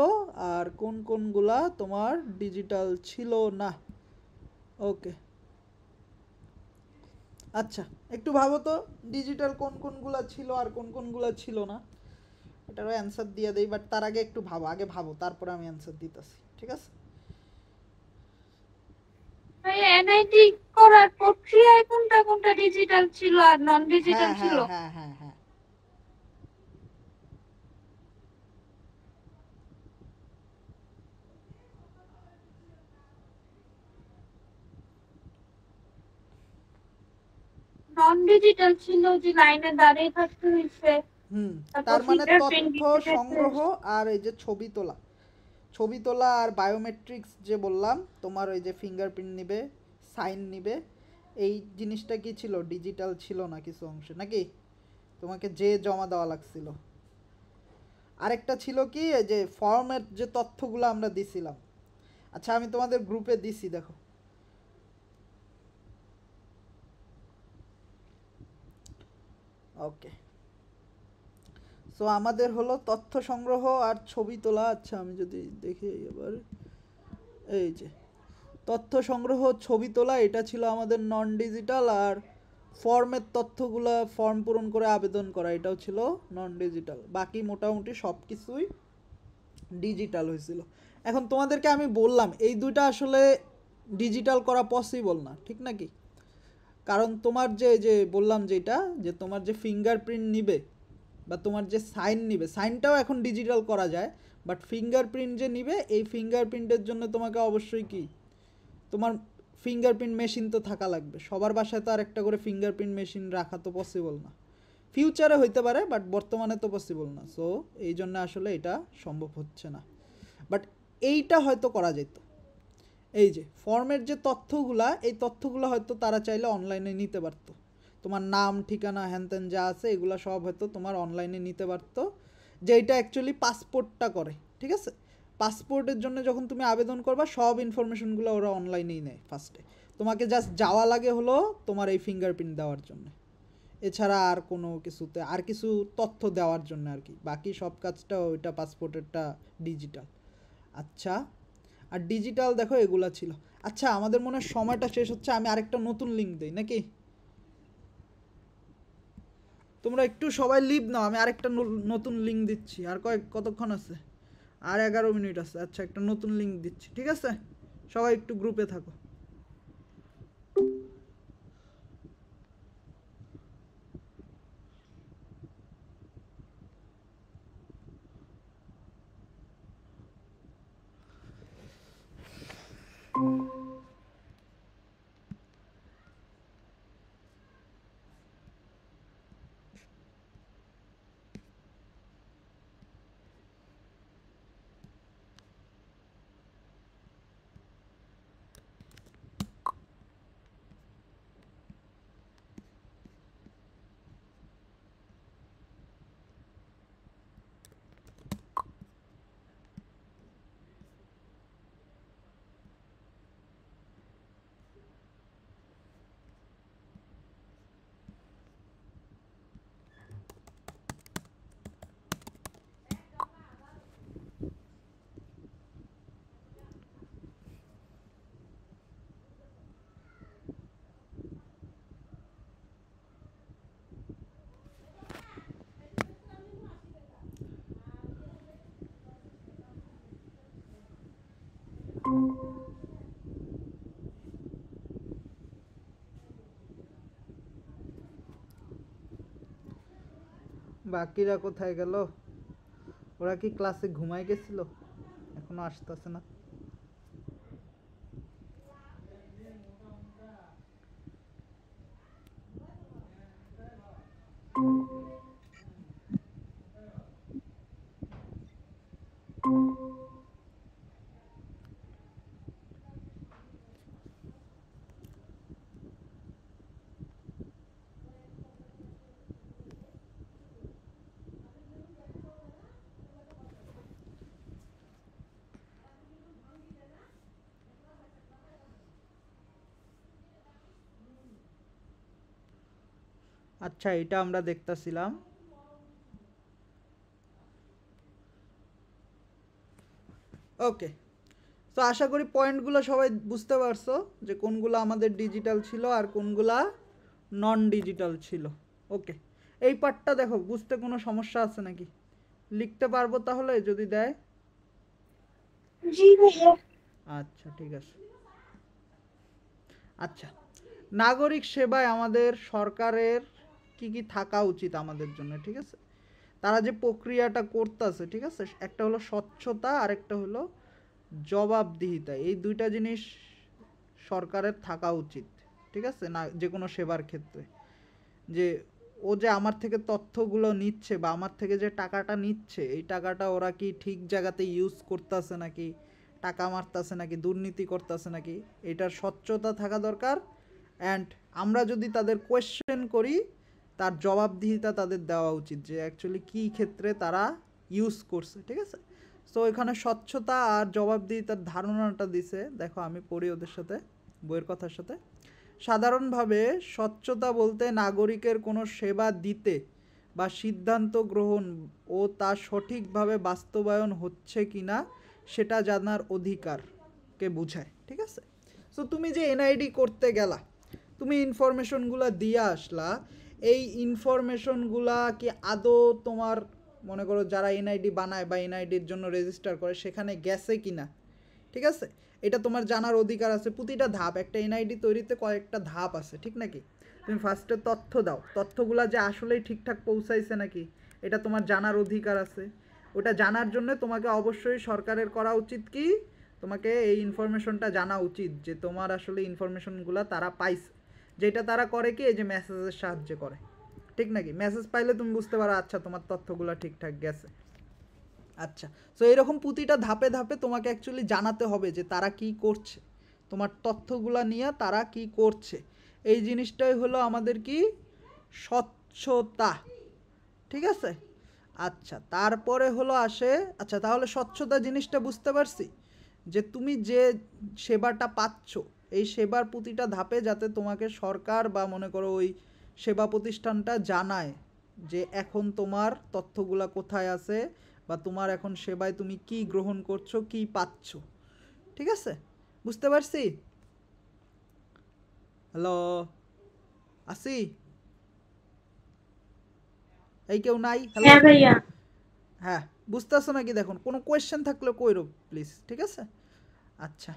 আর কোন কোনগুলা তোমার ডিজিটাল ছিল না। ওকে, আচ্ছা একটু ভাবো তো ডিজিটাল কোন কোনগুলা ছিল আর কোন কোনগুলা ছিল না, এটারও অ্যান্সার দিয়ে দেই, বাট তার আগে একটু ভাবো, আগে ভাবো তারপরে আমি অ্যান্সার দিতেছি, ঠিক আছে? ভাই এনআইটি করার প্রক্রিয়ায় কোনটা কোনটা ডিজিটাল ছিল আর নন ডিজিটাল হ্যাঁ ছিল? হ্যাঁ হ্যাঁ হ্যাঁ হ্যাঁ, নন ডিজিটাল ছিল যে লাইনে দাঁড়িয়ে থাকতে হয়েছে, হুম, তারপর তার মানে ফিঙ্গারপ্রিন্ট তথ্য দিতে হয়েছে। সংগ্রহ আর এই যে ছবি তোলা, ছবি তোলা আর বায়োমেট্রিক্স যে বললাম, তোমার ওই যে ফিঙ্গারপ্রিন্ট নিবে, সাইন নিবে, এই জিনিসটা কি ছিল ডিজিটাল ছিল না কিছু অংশে নাকি? তোমাকে যে জমা দেওয়া লাগছিল। আরেকটা ছিল কি এই যে ফর্মের যে তথ্যগুলো আমরা দিছিলাম, আচ্ছা আমি তোমাদের গ্রুপে দিছি দেখো। ওকে, সো আমাদের হলো তথ্য সংগ্রহ আর ছবি তোলা। আচ্ছা আমি যদি দেখি এবার, এই যে তথ্য সংগ্রহ ছবি তোলা এটা ছিল আমাদের নন ডিজিটাল, আর ফর্মের তথ্যগুলা ফর্ম পূরণ করে আবেদন করা এটাও ছিল নন ডিজিটাল, বাকি মোটামুটি সব কিছুই ডিজিটাল হয়েছিল। এখন তোমাদেরকে আমি বললাম এই দুইটা আসলে ডিজিটাল করা পসিবল না, ঠিক নাকি? কারণ তোমার যে বললাম যেটা, যে তোমার যে ফিঙ্গারপ্রিন্ট নিবে বা তোমার যে সাইন নিবে, সাইনটাও এখন ডিজিটাল করা যায়, বাট ফিঙ্গারপ্রিন্ট যে নিবে এই ফিঙ্গারপ্রিন্টের জন্য তোমাকে অবশ্যই কি তোমার ফিঙ্গারপ্রিন্ট মেশিন তো থাকা লাগবে, সবার বাসায় তো আর একটা করে ফিঙ্গারপ্রিন্ট মেশিন রাখা তো পসিবল না। ফিউচারে হইতে পারে বাট বর্তমানে তো পসিবল না, সো এই জন্য আসলে এটা সম্ভব হচ্ছে না, বাট এইটা হয়তো করা যেত। এই যে ফর্মের যে তথ্যগুলা, এই তথ্যগুলো হয়তো তারা চাইলে অনলাইনে নিতে পারতো, তোমার নাম ঠিকানা হ্যান ত্যান যা আছে এগুলো সব হয়তো তোমার অনলাইনে নিতে পারতো, যেটা অ্যাকচুয়ালি পাসপোর্টটা করে, ঠিক আছে? পাসপোর্টের জন্য যখন তুমি আবেদন করবা সব ইনফরমেশনগুলো ওরা অনলাইনেই নেয় ফার্স্টে, তোমাকে জাস্ট যাওয়া লাগে হলো তোমার এই ফিঙ্গারপ্রিন্ট দেওয়ার জন্য, এছাড়া আর কোনো কিছুতে আর কিছু তথ্য দেওয়ার জন্য আর কি, বাকি সব কাজটা ওইটা পাসপোর্টেরটা ডিজিটাল। আচ্ছা, আর ডিজিটাল দেখো এগুলা ছিল। আচ্ছা আমাদের মনে হয় সময়টা শেষ হচ্ছে, আমি আরেকটা নতুন লিঙ্ক দিই নাকি? তোমরা একটু সবাই লিভ নাও, আমি আরেকটা নতুন লিঙ্ক দিচ্ছি। আর কতক্ষণ আছে? আর 11 মিনিট আছে। আচ্ছা একটা নতুন লিঙ্ক দিচ্ছি, ঠিক আছে? সবাই একটু গ্রুপে থাকো। বাকিরা কোথায় গেল? ওরা কি ক্লাসে ঘুমায় গেছিল? এখনো আসতেছে না। আচ্ছা, এটা আমরা দেখতাছিলাম। ওকে, তো আশা করি পয়েন্টগুলো সবাই বুঝতে পারছো যে কোনগুলো আমাদের ডিজিটাল ছিল আর কোনগুলা নন ডিজিটাল ছিল। ওকে, এই পার্টটা দেখো, বুঝতে কোনো সমস্যা আছে নাকি? লিখতে পারবো তাহলে যদি দেয়? জি ভাইয়া। আচ্ছা, ঠিক আছে। আচ্ছা, নাগরিক সেবায় আমাদের সরকারের কি কি থাকা উচিত আমাদের জন্য, ঠিক আছে? তারা যে প্রক্রিয়াটা করতেছে, ঠিক আছে, একটা হলো স্বচ্ছতা আর একটা হলো জবাবদিহিতা। এই দুইটা জিনিস সরকারের থাকা উচিত, ঠিক আছে, না যে কোনো সেবার ক্ষেত্রে। যে ও যে আমার থেকে তথ্যগুলো নিচ্ছে বা আমার থেকে যে টাকাটা নিচ্ছে, এই টাকাটা ওরা কি ঠিক জায়গাতে ইউজ করতেছে নাকি, টাকা মারতেছে নাকি, দুর্নীতি করতেছে নাকি, এটার স্বচ্ছতা থাকা দরকার। অ্যান্ড আমরা যদি তাদের কোয়েশ্চেন করি, তার জবাবদিহিতা তাদের দেওয়া উচিত যে অ্যাকচুয়ালি কী ক্ষেত্রে তারা ইউজ করছে, ঠিক আছে? সো এখানে স্বচ্ছতা আর জবাবদিহিতার ধারণাটা দিছে, দেখো আমি পড়ি ওদের সাথে, বইয়ের কথার সাথে। সাধারণভাবে স্বচ্ছতা বলতে নাগরিকের কোনো সেবা দিতে বা সিদ্ধান্ত গ্রহণ ও তা সঠিকভাবে বাস্তবায়ন হচ্ছে কিনা সেটা জানার অধিকারকে বোঝায়, ঠিক আছে? সো তুমি যে এনআইডি করতে গেলা, তুমি ইনফরমেশনগুলো দিয়ে আসলা, এই ইনফরমেশনগুলা কি আদৌ তোমার, মনে করো যারা এনআইডি বানায় বা এনআইডির জন্য রেজিস্টার করে, সেখানে গেছে কিনা, ঠিক আছে? এটা তোমার জানার অধিকার আছে। প্রতিটা ধাপ, একটা এনআইডি তৈরিতে কয়েকটা ধাপ আছে, ঠিক নাকি? তুমি ফার্স্টে তথ্য দাও, তথ্যগুলা যে আসলেই ঠিকঠাক পৌঁছাইছে নাকি, এটা তোমার জানার অধিকার আছে। ওটা জানার জন্য তোমাকে অবশ্যই সরকারের করা উচিত কি, তোমাকে এই ইনফরমেশনটা জানা উচিত যে তোমার আসলে ইনফরমেশনগুলো তারা পাইছে। যেটা তারা করে কি, এই যে মেসেজের সাহায্যে করে, ঠিক নাকি? মেসেজ পাইলে তুমি বুঝতে পারো আচ্ছা তোমার তথ্যগুলো ঠিকঠাক গেছে। আচ্ছা, সো এরকম প্রতিটা ধাপে ধাপে তোমাকে অ্যাকচুয়ালি জানাতে হবে যে তারা কি করছে, তোমার তথ্যগুলা নিয়ে তারা কি করছে। এই জিনিসটাই হলো আমাদের কি, স্বচ্ছতা, ঠিক আছে? আচ্ছা, তারপরে হলো আসে, আচ্ছা তাহলে স্বচ্ছতা জিনিসটা বুঝতে পারছি, যে তুমি যে সেবাটা পাচ্ছ, এই সেবার প্রতিটা ধাপে যাতে তোমাকে সরকার বা মনে করো ওই সেবা প্রতিষ্ঠানটা জানায় যে এখন তোমার তথ্যগুলা কোথায় আছে, বা তোমার এখন সেবায় তুমি কি গ্রহণ করছো, কি পাচ্ছ, ঠিক আছে? বুঝতে পারছি? হ্যালো, আসি? এই কেউ নাই? হ্যালো? হ্যাঁ ভাইয়া। হ্যাঁ, বুঝতেছো নাকি? দেখুন, কোনো কোয়েশ্চেন থাকলে কইরো প্লিজ, ঠিক আছে? আচ্ছা,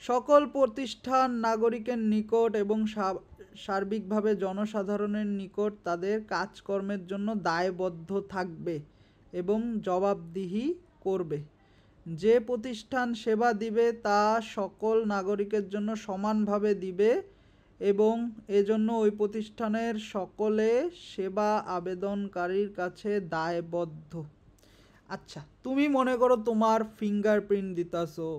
সকল প্রতিষ্ঠান নাগরিকের নিকট এবং সার্বিকভাবে জনসাধারণের নিকট তাদের কাজকর্মের জন্য দায়বদ্ধ থাকবে এবং জবাবদিহি করবে। যে প্রতিষ্ঠান সেবা দিবে তা সকল নাগরিকের জন্য সমানভাবে দিবে এবং এজন্য ওই প্রতিষ্ঠানের সকলে সেবা আবেদনকারীর কাছে দায়বদ্ধ। আচ্ছা, তুমি মনে করো তোমার ফিঙ্গারপ্রিন্ট দিতাছো,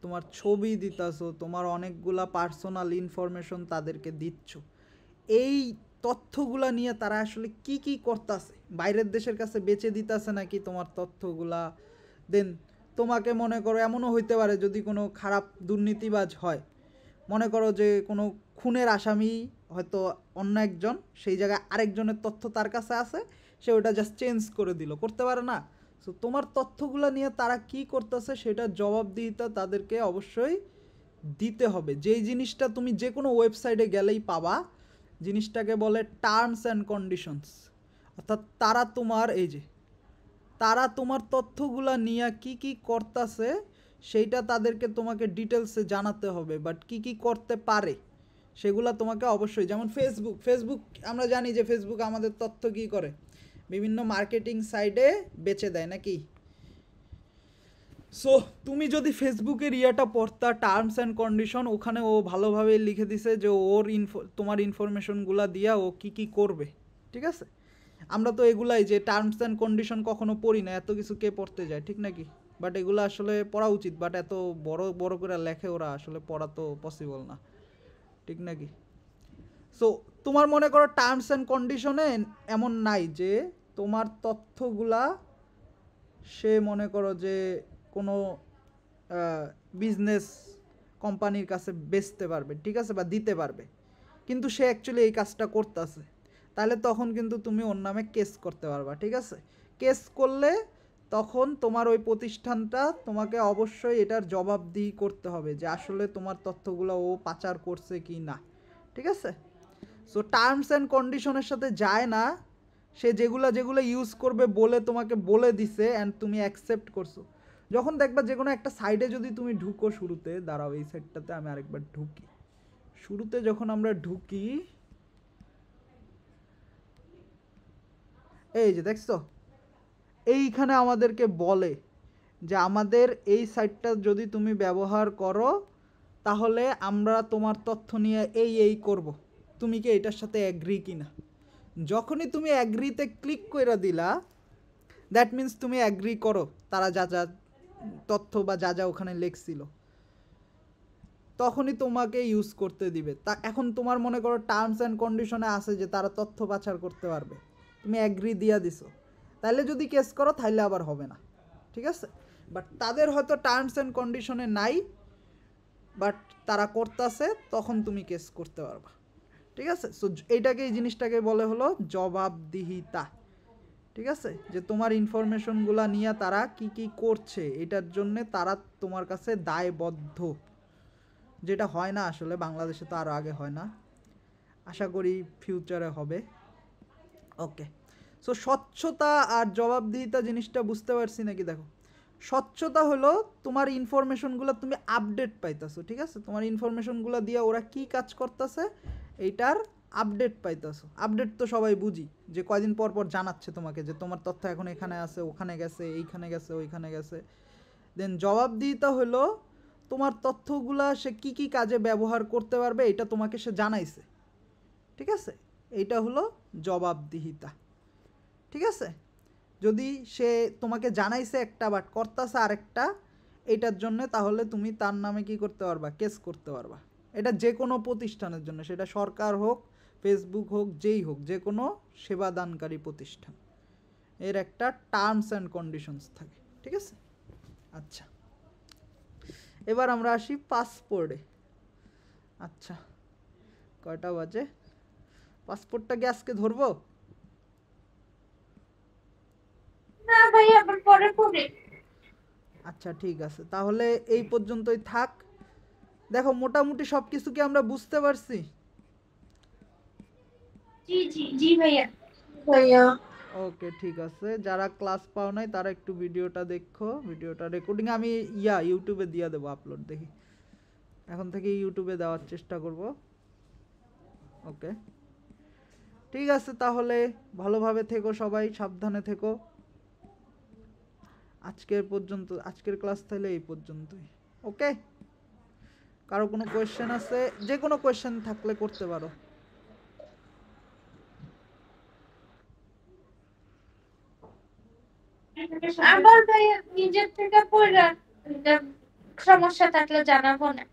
তোমার ছবি দিতাছো, তোমার অনেকগুলা পার্সোনাল ইনফরমেশন তাদেরকে দিচ্ছ। এই তথ্যগুলা নিয়ে তারা আসলে কি কি করতেছে, বাইরের দেশের কাছে বেচে দিতেছে নাকি তোমার তথ্যগুলা? দেন তোমাকে মনে করো এমনও হইতে পারে, যদি কোনো খারাপ দুর্নীতিবাজ হয়, মনে করো যে কোনো খুনের আসামি হয়তো অন্য একজন, সেই জায়গায় আরেকজনের তথ্য তার কাছে আছে, সে ওটা জাস্ট চেঞ্জ করে দিল, করতে পারে না? সো তোমার তথ্যগুলো নিয়ে তারা কি করতেছে সেটার জবাবদিহিতা তাদেরকে অবশ্যই দিতে হবে। যেই জিনিসটা তুমি যে কোনো ওয়েবসাইটে গেলেই পাবা, জিনিসটাকে বলে টার্মস অ্যান্ড কন্ডিশনস। অর্থাৎ তারা তোমার এই যে, তারা তোমার তথ্যগুলা নিয়ে কি কি করতেছে সেইটা তাদেরকে তোমাকে ডিটেলসে জানাতে হবে, বাট কি কি করতে পারে সেগুলা তোমাকে অবশ্যই, যেমন ফেসবুক আমরা জানি যে ফেসবুক আমাদের তথ্য কি করে, বিভিন্ন মার্কেটিং সাইটে বেচে দেয় নাকি। সো তুমি যদি ফেসবুকের ইয়েটা পড়তা, টার্মস অ্যান্ড কন্ডিশন, ওখানে ও ভালোভাবে লিখে দিছে যে ওর তোমার ইনফরমেশনগুলা দিয়া ও কি কি করবে, ঠিক আছে। আমরা তো এগুলাই যে টার্মস অ্যান্ড কন্ডিশন কখনো পড়ি না, এত কিছু কে পড়তে যায়, ঠিক নাকি। বাট এগুলো আসলে পড়া উচিত, বাট এত বড় বড় করে লেখে ওরা, আসলে পড়া তো পসিবল না, ঠিক নাকি। সো তোমার মনে করো টার্মস অ্যান্ড কন্ডিশনে এমন নাই যে তোমার তথ্যগুলা সে মনে করো যে কোনো বিজনেস কোম্পানির কাছে বেচতে পারবে, ঠিক আছে, বা দিতে পারবে, কিন্তু সে অ্যাকচুয়ালি এই কাজটা করতেছে, তাহলে তখন কিন্তু তুমি ওর নামে কেস করতে পারবা, ঠিক আছে। কেস করলে তখন তোমার ওই প্রতিষ্ঠানটা তোমাকে অবশ্যই এটার জবাবদিহি করতে হবে যে আসলে তোমার তথ্যগুলো ও পাচার করছে কি না, ঠিক আছে। সো টার্মস অ্যান্ড কন্ডিশনের সাথে যায় না, সে যেগুলো যেগুলো ইউজ করবে বলে তোমাকে বলে দিছে অ্যান্ড তুমি অ্যাকসেপ্ট করছো। যখন দেখবা যে কোনো একটা সাইডে যদি তুমি ঢুকো, শুরুতে দাঁড়াও এই সাইডটাতে আমি আরেকবার ঢুকি, শুরুতে যখন আমরা ঢুকি, এই যে দেখছো এইখানে আমাদেরকে বলে যে আমাদের এই সাইটটা যদি তুমি ব্যবহার করো তাহলে আমরা তোমার তথ্য নিয়ে এই করব, তুমি কি এটার সাথে অ্যাগ্রি কিনা। যখনই তুমি অ্যাগ্রিতে ক্লিক করে দিলা, দ্যাট মিন্স তুমি অ্যাগ্রি করো তারা যা যা তথ্য বা যা যা ওখানে লেখছিল, তখনই তোমাকে ইউজ করতে দিবে। তা এখন তোমার মনে করো টার্মস অ্যান্ড কন্ডিশনে আছে যে তারা তথ্য পাচার করতে পারবে, তুমি অ্যাগ্রি দিয়া দিছো, তাহলে যদি কেস করো তাহলে আবার হবে না, ঠিক আছে। বাট তাদের হয়তো টার্মস অ্যান্ড কন্ডিশনে নাই, বাট তারা করতেছে, তখন তুমি কেস করতে পারবা, ঠিক আছে। সো এইটাকে, এই জিনিসটাকে বলে হলো জবাবদিহিতা, ঠিক আছে, যে তোমার ইনফরমেশনগুলো নিয়ে তারা কি কি করছে এটার জন্য তারা তোমার কাছে দায়বদ্ধ, যেটা হয় না আসলে বাংলাদেশে, তো আরও আগে হয় না, আশা করি ফিউচারে হবে। ওকে, সো স্বচ্ছতা আর জবাবদিহিতা জিনিসটা বুঝতে পারছি নাকি। দেখো, স্বচ্ছতা হলো তোমার ইনফরমেশনগুলো তুমি আপডেট পাইতেছো, ঠিক আছে, তোমার ইনফরমেশনগুলো দিয়ে ওরা কি কাজ করতেছে এইটার আপডেট পাইতেছো। আপডেট তো সবাই বুঝি যে কয়দিন পর পর জানাচ্ছে তোমাকে যে তোমার তথ্য এখন এখানে আছে, ওখানে গেছে, এইখানে গেছে, ওইখানে গেছে। দেন জবাবদিহিতা হলো তোমার তথ্যগুলা সে কি কি কাজে ব্যবহার করতে পারবে এটা তোমাকে সে জানাইছে, ঠিক আছে, এইটা হলো জবাবদিহিতা, ঠিক আছে। যদি সে তোমাকে জানাইছে একটা বাট করতেছে আরেকটা এইটার জন্য, তাহলে তুমি তার নামে কি করতে পারবা, কেস করতে পারবা। এটা যে কোনো প্রতিষ্ঠানের জন্য, সেটা সরকার হোক, ফেসবুক হোক, যেই হোক, যে কোনো সেবাদানকারী প্রতিষ্ঠান, এর একটা টার্মস অ্যান্ড কন্ডিশনস থাকে, ঠিক আছে। আচ্ছা, এবার আমরা আসি পাসপোর্টে। আচ্ছা, কয়টা বাজে, পাসপোর্টটা কি আজকে ধরবো? না ভাই, আবার পরে পড়ে। আচ্ছা ঠিক আছে, তাহলে এই পর্যন্তই থাক। দেখো মোটামুটি সব কিছু কি আমরা বুঝতে পারছি? জি জি জি ভাইয়া। ভাইয়া, ওকে ঠিক আছে, যারা ক্লাস পাও নাই তারা একটু ভিডিওটা দেখো, ভিডিওটা রেকর্ডিং আমি ইউটিউবে দিয়ে দেবো আপলোড, দেখি এখন থেকে ইউটিউবে দেওয়ার চেষ্টা করব। ওকে ঠিক আছে, তাহলে ভালোভাবে থেকো সবাই, সাবধানে থেকো। আজকের ক্লাস তাহলে এই পর্যন্তই। ওকে, কারো কোনো কোয়েশ্চেন আছে? যে কোনো কোয়েশ্চেন থাকলে করতে পারো। আবার ভাইয়া নিজের থেকে পড়া সমস্যা থাকলে জানাবো না।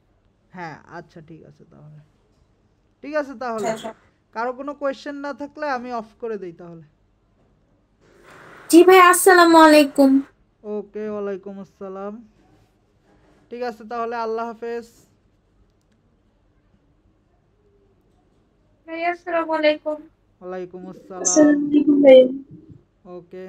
হ্যাঁ আচ্ছা ঠিক আছে, তাহলে ঠিক আছে, তাহলে কারো কোনো কোয়েশ্চেন না থাকলে আমি অফ করে দিই তাহলে। জি ভাই, আসসালামু আলাইকুম। ওকে, ওয়ালাইকুম আসসালাম। ঠিক আছে তাহলে, আল্লাহ হাফেজ। ভাইয়া আসসালামু আলাইকুম। ওয়ালাইকুম আসসালাম। আসসালামু আলাইকুম ভাই। ওকে।